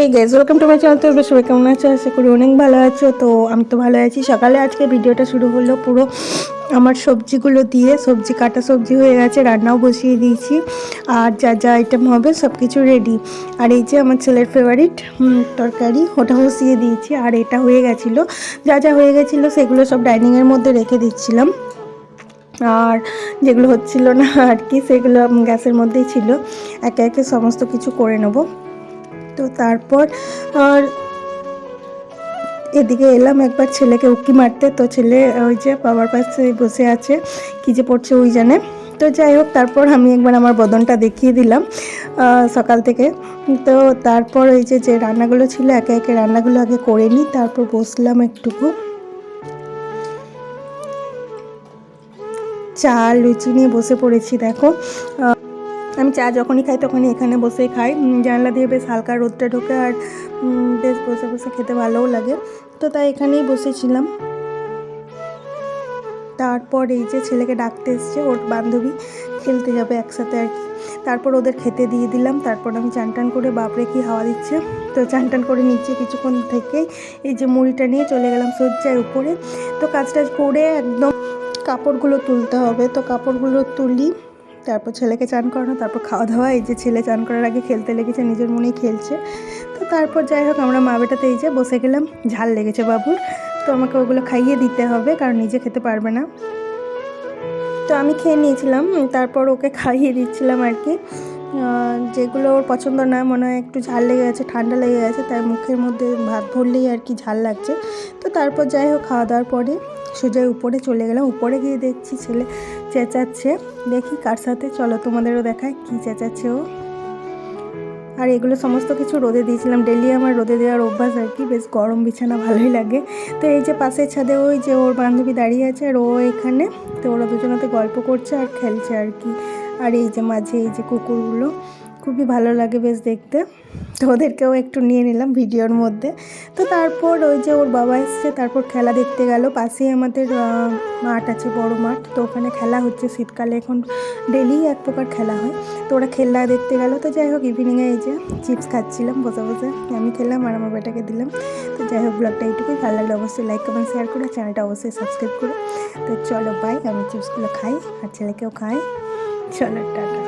এই guys, welcome to my channel. তো সবাই কেমন আছো? আশা করি অনেক ভালো আছো। তো আমি তো ভালো আছি। সকালে আজকে ভিডিওটা শুরু হলো পুরো আমার সবজিগুলো দিয়ে। সবজি কাটা সবজি হয়ে গেছে, রান্নাও বসিয়ে দিয়েছি, আর যা যা আইটেম হবে সব কিছু রেডি। আর এই যে আমার ছেলের ফেভারিট তরকারি, ওটা বসিয়ে দিয়েছি। আর এটা হয়ে গেছিলো, যা যা হয়ে গেছিলো সেগুলো সব ডাইনিংয়ের মধ্যে রেখে দিচ্ছিলাম। আর যেগুলো হচ্ছিল না আর কি, সেগুলো গ্যাসের মধ্যেই ছিল। একে একে সমস্ত কিছু করে নেব। তো তারপর আর এদিকে এলাম একবার ছেলেকে উকি মারতে। তো ছেলে ওই যে বাবার পাশে বসে আছে, কী যে পড়ছে ওই জানে। তো যাই হোক, তারপর আমি একবার আমার বদনটা দেখিয়ে দিলাম সকাল থেকে। তো তারপর ওই যে যে রান্নাগুলো ছিল একে একে রান্নাগুলো আগে করে নিই, তারপর বসলাম একটুকু। চা লুচি নিয়ে বসে পড়েছি। দেখো, আমি চা যখনই খাই তখনই এখানে বসেই খাই। জানলা দিয়ে বেশ হালকা রোদটা ঢোকে, আর বেশ বসে বসে খেতে ভালোও লাগে। তো তাই এখানেই বসেছিলাম। তারপর এই যে ছেলেকে ডাকতে এসছে, ওর বান্ধবী খেলতে যাবে একসাথে আর কি। তারপর ওদের খেতে দিয়ে দিলাম। তারপর আমি চান টান করে, বাপরে কি হাওয়া দিচ্ছে। তো চান টান করে নিচে কিছুক্ষণ থেকে এই যে মুড়িটা নিয়ে চলে গেলাম শয্যায় উপরে। তো কাজ টাজ করে একদম কাপড়গুলো তুলতে হবে। তো কাপড়গুলো তুলি, তারপর ছেলেকে চান করানো, তারপর খাওয়া দাওয়া। এই যে ছেলে চান করার আগে খেলতে লেগেছে, নিজের মনেই খেলছে। তো তারপর যাই হোক, আমরা মা বেটাতে এই যে বসে গেলাম। ঝাল লেগেছে বাবুর, তো আমাকে ওগুলো খাইয়ে দিতে হবে, কারণ নিজে খেতে পারবে না। তো আমি খেয়ে নিয়েছিলাম, তারপর ওকে খাইয়ে দিচ্ছিলাম আর কি। যেগুলো ওর পছন্দ না, মনে হয় একটু ঝাল লেগে গেছে, ঠান্ডা লেগে গেছে, তাই মুখের মধ্যে ভাত ভরলেই আর কি ঝাল লাগছে। তো তারপর যাই হোক, খাওয়া দাওয়ার পরে সোজা উপরে চলে গেলাম। উপরে গিয়ে দেখছি ছেলে চেঁচাচ্ছে। দেখি কার সাথে, চলো তোমাদেরও দেখায় কী চেঁচাচ্ছে ও। আর এগুলো সমস্ত কিছু রোদে দিয়েছিলাম। ডেলি আমার রোদে দেওয়ার অভ্যাস আর কি, বেশ গরম বিছানা ভালোই লাগে। তো এই যে পাশের ছাদে ওই যে ওর বান্ধবী দাঁড়িয়ে আছে, আর ও এখানে। তো ওরা দুজনাতে গল্প করছে আর খেলছে আর কি। আর এই যে মাঝে এই যে কুকুরগুলো, খুবই ভালো লাগে বেশ দেখতে। তো ওদেরকেও একটু নিয়ে নিলাম ভিডিওর মধ্যে। তো তারপর ওই যে ওর বাবা এসছে, তারপর খেলা দেখতে গেল। পাশেই আমাদের মাঠ আছে, বড় মাঠ। তো ওখানে খেলা হচ্ছে শীতকালে, এখন ডেলি এক প্রকার খেলা হয়। তো ওরা খেলা দেখতে গেল। তো যাই হোক, ইভিনিংয়ে এই যে চিপস খাচ্ছিলাম বসে বসে, আমি খেলাম আর আমার বেটাকে দিলাম। তো যাই হোক, ব্লগটা এইটুকুই। ভালো লাগলে অবশ্যই লাইক কমেন্ট শেয়ার করে, চ্যানেলটা অবশ্যই সাবস্ক্রাইব করো। তো চলো বাই, আমি চিপসগুলো খাই আর ছেলেকেও খাই। চলো টাটা।